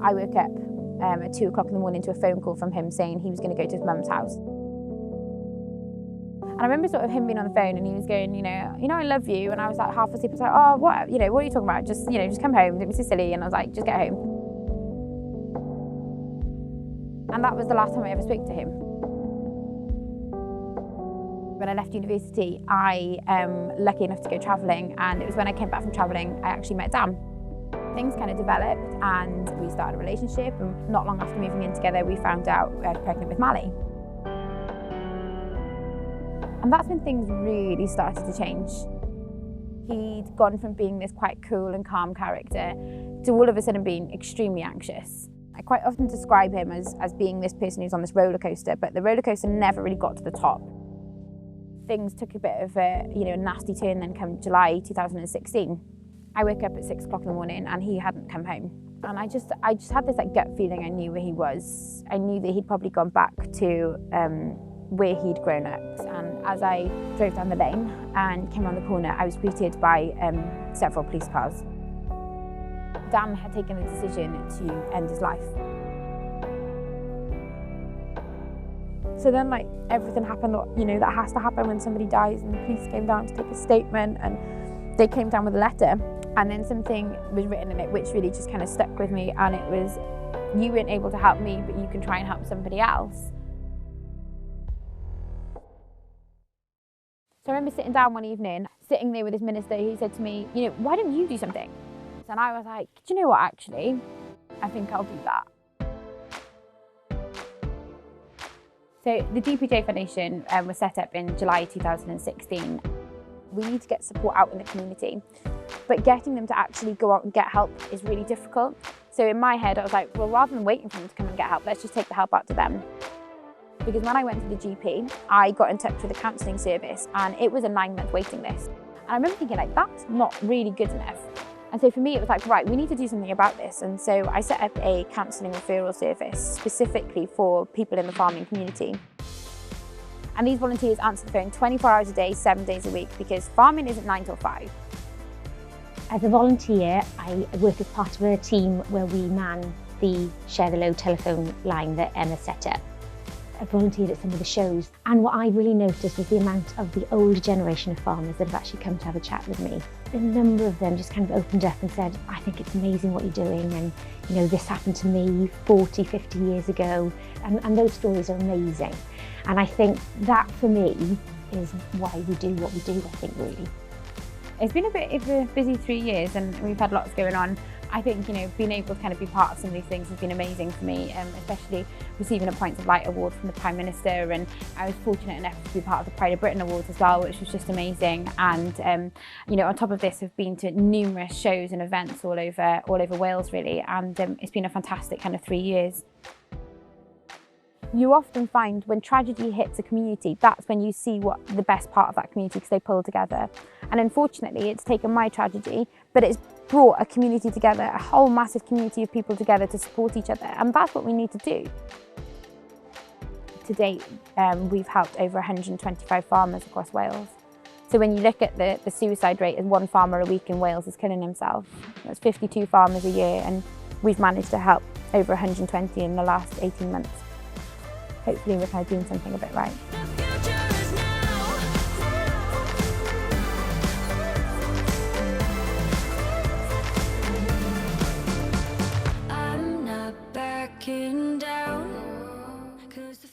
I woke up at 2 o'clock in the morning to a phone call from him saying he was going to go to his mum's house. And I remember sort of him being on the phone and he was going, you know, I love you. And I was like half asleep. I was like, oh, what are you talking about? Just come home. Don't be so silly. And I was like, just get home. And that was the last time I ever spoke to him. When I left university, I am lucky enough to go travelling, and it was when I came back from travelling I actually met Dan. Things kind of developed and we started a relationship, and not long after moving in together we found out I was pregnant with Mally. And that's when things really started to change. He'd gone from being this quite cool and calm character to all of a sudden being extremely anxious. I quite often describe him as being this person who's on this roller coaster, but the roller coaster never really got to the top. Things took a bit of a nasty turn then come July 2016. I woke up at 6 o'clock in the morning and he hadn't come home. And I just had this gut feeling I knew where he was. I knew that he'd probably gone back to where he'd grown up. And as I drove down the lane and came around the corner, I was greeted by several police cars. Dan had taken the decision to end his life. So then everything happened, that has to happen when somebody dies, and the police came down to take a statement and they came down with a letter, and then something was written in it which really just kind of stuck with me, and it was, you weren't able to help me, but you can try and help somebody else. So I remember sitting down one evening, sitting there with this minister, he said to me, why don't you do something? And I was like, do you know what, actually, I think I'll do that. So the DPJ Foundation was set up in July 2016. We need to get support out in the community, but getting them to actually go out and get help is really difficult. So in my head, I was like, well, rather than waiting for them to come and get help, let's just take the help out to them. Because when I went to the GP, I got in touch with the counselling service, and it was a 9-month waiting list. And I remember thinking, that's not really good enough. And so for me, it was like, right, we need to do something about this. And so I set up a counselling referral service specifically for people in the farming community. And these volunteers answer the phone 24 hours a day, 7 days a week, because farming isn't 9 till 5. As a volunteer, I work as part of a team where we man the Share the Load telephone line that Emma set up. I volunteered at some of the shows, and what I really noticed was the amount of the older generation of farmers that have actually come to have a chat with me. A number of them just kind of opened up and said, I think it's amazing what you're doing, and this happened to me 40, 50 years ago, and those stories are amazing. And I think that for me is why we do what we do, I think, really. It's been a bit of a busy 3 years, and we've had lots going on. I think, being able to kind of be part of some of these things has been amazing for me, especially receiving a Points of Light award from the Prime Minister, and I was fortunate enough to be part of the Pride of Britain Awards as well, which was just amazing. And on top of this, I've been to numerous shows and events all over Wales, really, and it's been a fantastic kind of 3 years. You often find when tragedy hits a community, that's when you see what the best part of that community, because they pull together. And unfortunately, it's taken my tragedy, but it's brought a community together, a whole massive community of people together to support each other, and that's what we need to do. To date, we've helped over 125 farmers across Wales. So when you look at the suicide rate, as 1 farmer a week in Wales is killing himself. That's 52 farmers a year, and we've managed to help over 120 in the last 18 months. Hopefully we're kind of doing something a bit right. I'm not backing down, 'cause the